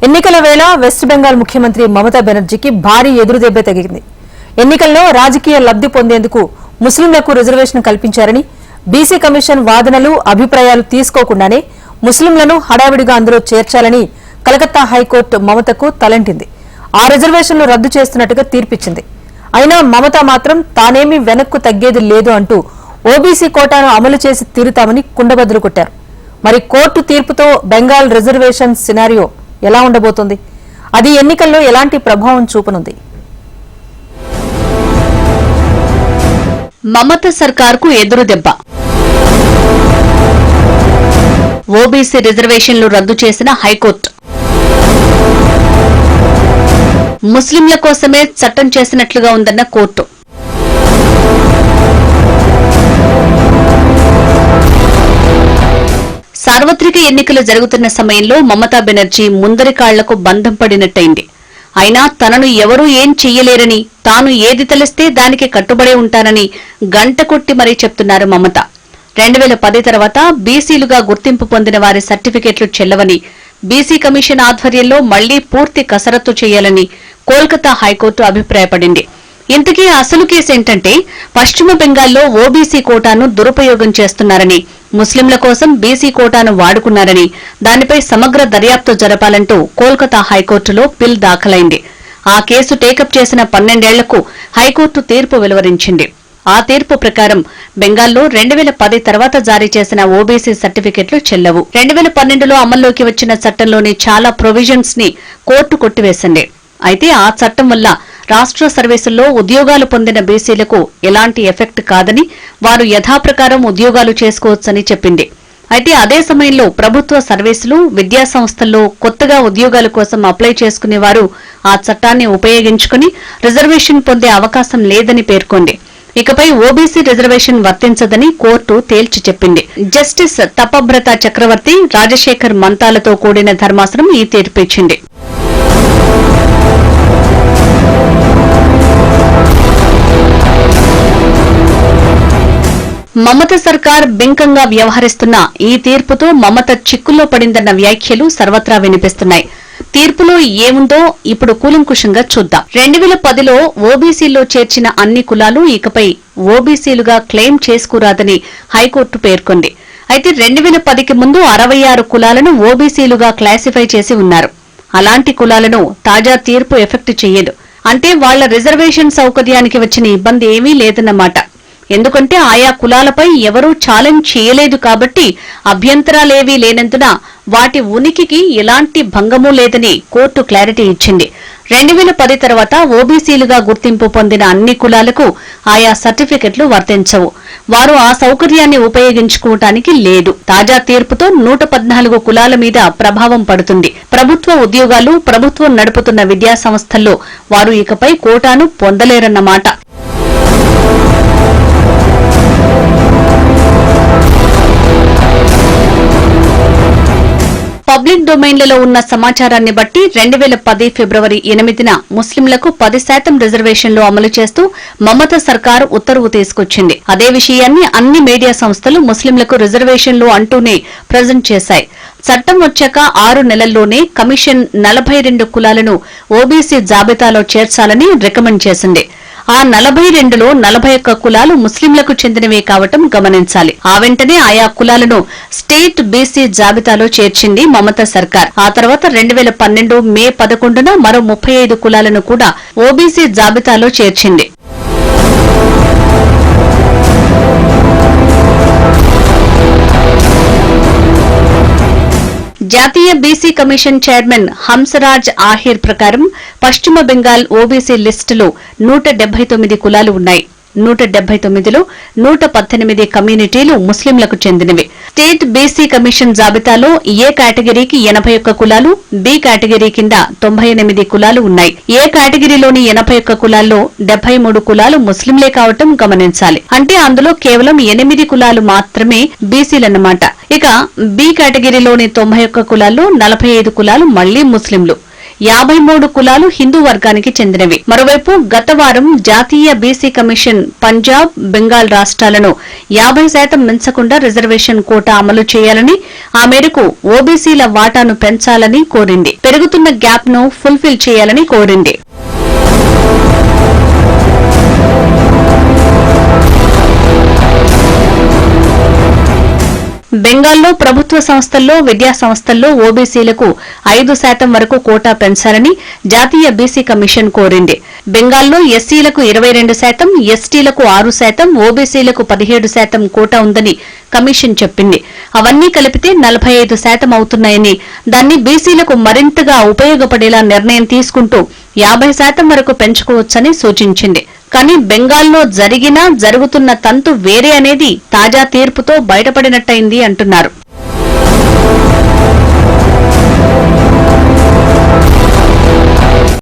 ఎన్నికల వేళ వెస్ట్ బెంగాల్ ముఖ్యమంత్రి మమతా బెనర్జీకి భారీ ఎదురుదెబ్బ తగిలింది. ఎన్నికల్లో రాజకీయ లబ్ధి పొందేందుకు ముస్లింలకు రిజర్వేషన్ కల్పించారని, బీసీ కమిషన్ వాదనలు అభిప్రాయాలు తీసుకోకుండానే ముస్లింలను హడావిడిగా అందులో చేర్చాలని కలకత్తా హైకోర్టు మమతకు తలంటింది. ఆ రిజర్వేషన్లు రద్దు చేస్తున్నట్టుగా తీర్పిచ్చింది. అయినా మమత మాత్రం తానేమీ వెనక్కు తగ్గేది లేదు అంటూ ఓబీసీ కోటాను అమలు చేసి తీరుతామని కుండబద్దలు కొట్టారు. మరి కోర్టు తీర్పుతో బెంగాల్ రిజర్వేషన్ సినారియో ఎలా ఉండబోతోంది? అది ఎన్నికల్లో ఎలాంటి ప్రభావం చూపనుంది? మమత సర్కార్కు ఎదురుదెబ్బ. ఓబీసీ రిజర్వేషన్లు రద్దు చేసిన హైకోర్టు. ముస్లింల కోసమే చట్టం చేసినట్లుగా ఉందన్న కోర్టు. సార్వత్రిక ఎన్నికలు జరుగుతున్న సమయంలో మమతా బెనర్జీ ముందరి కాళ్లకు బంధం పడినట్టయింది. అయినా తనను ఎవరూ ఏం చెయ్యలేరని, తాను ఏది తెలిస్తే దానికి కట్టుబడే ఉంటానని గంట కొట్టి మరీ చెప్తున్నారు మమత. 2010 తర్వాత బీసీలుగా గుర్తింపు పొందిన వారి సర్టిఫికెట్లు చెల్లవని, బీసీ కమిషన్ ఆధ్వర్యంలో మళ్లీ పూర్తి కసరత్తు చేయాలని కోల్కతా హైకోర్టు అభిప్రాయపడింది. ఇంతకీ అసలు కేసేంటంటే, పశ్చిమ బెంగాల్లో ఓబీసీ కోటాను దురుపయోగం చేస్తున్నారని, ముస్లింల కోసం బీసీ కోటాను వాడుకున్నారని, దానిపై సమగ్ర దర్యాప్తు జరపాలంటూ కోల్కతా హైకోర్టులో పిల్ దాఖలైంది. ఆ కేసు టేకప్ చేసిన 12 ఏళ్లకు హైకోర్టు తీర్పు వెలువరించింది. ఆ తీర్పు ప్రకారం బెంగాల్లో 2010 తర్వాత జారీ చేసిన ఓబీసీ సర్టిఫికెట్లు చెల్లవు. 2012లో అమల్లోకి వచ్చిన చట్టంలోని చాలా ప్రొవిజన్స్ ని కోర్టు కొట్టివేసింది. అయితే ఆ చట్టం వల్ల రాష్ట్ర సర్వీసుల్లో ఉద్యోగాలు పొందిన బీసీలకు ఎలాంటి ఎఫెక్ట్ కాదని, వారు యథాప్రకారం ఉద్యోగాలు చేసుకోవచ్చని చెప్పింది. అయితే అదే సమయంలో ప్రభుత్వ సర్వీసులు, విద్యాసంస్థల్లో కొత్తగా ఉద్యోగాల కోసం అప్లై చేసుకునేవారు ఆ చట్టాన్ని ఉపయోగించుకుని రిజర్వేషన్ పొందే అవకాశం లేదని పేర్కొంది. ఇకపై ఓబీసీ రిజర్వేషన్ వర్తించదని కోర్టు తేల్చి చెప్పింది. జస్టిస్ తపబ్రత చక్రవర్తి, రాజశేఖర్ మంతాలతో కూడిన ధర్మాసనం ఈ తీర్పు ఇచ్చింది. మమత సర్కార్ బింకంగా వ్యవహరిస్తున్న ఈ తీర్పుతో మమత చిక్కుల్లో పడిందన్న వ్యాఖ్యలు సర్వత్రా వినిపిస్తున్నాయి. తీర్పులో ఏముందో ఇప్పుడు కూలంకుషంగా చూద్దాం. 2010లో ఓబీసీలో చేర్చిన అన్ని కులాలు ఇకపై ఓబీసీలుగా క్లెయిమ్ చేసుకురాదని హైకోర్టు పేర్కొంది. అయితే 2010కి ముందు 66 కులాలను ఓబీసీలుగా క్లాసిఫై చేసి ఉన్నారు. అలాంటి కులాలను తాజా తీర్పు ఎఫెక్ట్ చెయ్యదు. అంటే వాళ్ల రిజర్వేషన్ సౌకర్యానికి వచ్చిన ఇబ్బంది ఏమీ లేదన్నమాట. ఎందుకంటే ఆయా కులాలపై ఎవరూ ఛాలెంజ్ చేయలేదు కాబట్టి అభ్యంతరాలేవీ లేనందున వాటి ఉనికికి ఎలాంటి భంగమూ లేదని కోర్టు క్లారిటీ ఇచ్చింది. 2010 తర్వాత ఓబీసీలుగా గుర్తింపు పొందిన అన్ని కులాలకు ఆయా సర్టిఫికెట్లు వర్తించవు. వారు ఆ సౌకర్యాన్ని ఉపయోగించుకోవటానికి లేదు. తాజా తీర్పుతో 114 కులాల మీద ప్రభావం పడుతుంది. ప్రభుత్వ ఉద్యోగాలు, ప్రభుత్వం నడుపుతున్న విద్యాసంస్థల్లో వారు ఇకపై కోటాను పొందలేరన్నమాట. పబ్లిక్ డొమైన్లలో ఉన్న సమాచారాన్ని బట్టి 2010 ఫిబ్రవరి 8న ముస్లింలకు 10% రిజర్వేషన్లు అమలు చేస్తూ మమత సర్కార్ ఉత్తర్వు తీసుకొచ్చింది. అదే విషయాన్ని అన్ని మీడియా సంస్థలు ముస్లింలకు రిజర్వేషన్లు అంటూనే ప్రజెంట్ చేశాయి. చట్టం వచ్చాక 6 నెలల్లోనే కమిషన్ 42 కులాలను ఓబీసీ జాబితాలో చేర్చాలని రికమెండ్ చేసింది. ఆ 42లో 41 కులాలు ముస్లింలకు చెందినవే కావటం గమనించాలి. ఆ వెంటనే ఆయా కులాలను స్టేట్ బీసీ జాబితాలో చేర్చింది మమతా సర్కార్. ఆ తర్వాత 2012 మే 11న మరో 35 కులాలను కూడా ఓబీసీ జాబితాలో చేర్చింది. జాతీయ BC commission chairman Hansraj Ahir ప్రకారం పశ్చిమ బెంగాల్ ఓబీసీ లిస్టులో 179 కులాలు ఉన్నాయి. 179లో 118 కమ్యూనిటీలు ముస్లింలకు చెందినవి. స్టేట్ బీసీ కమిషన్ జాబితాలో ఏ కేటగిరీకి 81 కులాలు, బి కేటగిరీ కింద 98 కులాలు ఉన్నాయి. ఏ కేటగిరీలోని 81 కులాల్లో 73 కులాలు ముస్లింలే కావటం గమనించాలి. అంటే అందులో కేవలం 8 కులాలు మాత్రమే బీసీలన్నమాట. ఇక బి కేటగిరీలోని 91 కులాల్లో 45 కులాలు మళ్లీ ముస్లింలు. 53 కులాలు హిందూ వర్గానికి చెందినవి. మరోవైపు గత వారం జాతీయ బీసీ కమిషన్ పంజాబ్, బెంగాల్ రాష్ట్రాలను 50% మించకుండా రిజర్వేషన్ కోటా అమలు చేయాలని, ఆ మేరకు ఓబీసీల వాటాను పెంచాలని కోరింది. పెరుగుతున్న గ్యాప్ ను ఫుల్ఫిల్ చేయాలని కోరింది. బెంగాల్లో ప్రభుత్వ సంస్థల్లో, విద్యా సంస్థల్లో ఓబీసీలకు 5% వరకు కోటా పెంచాలని జాతీయ బీసీ కమిషన్ కోరింది. బెంగాల్లో ఎస్సీలకు 22%, ఎస్టీలకు 6%, ఓబీసీలకు 17% కోటా ఉందని కమిషన్ చెప్పింది. అవన్నీ కలిపితే 45% అవుతున్నాయని, దాన్ని బీసీలకు మరింతగా ఉపయోగపడేలా నిర్ణయం తీసుకుంటూ 50% వరకు పెంచుకోవచ్చని సూచించింది. కానీ బెంగాల్లో జరుగుతున్న తంతు వేరే అనేది తాజా తీర్పుతో బయటపడినట్టయింది అంటున్నారు.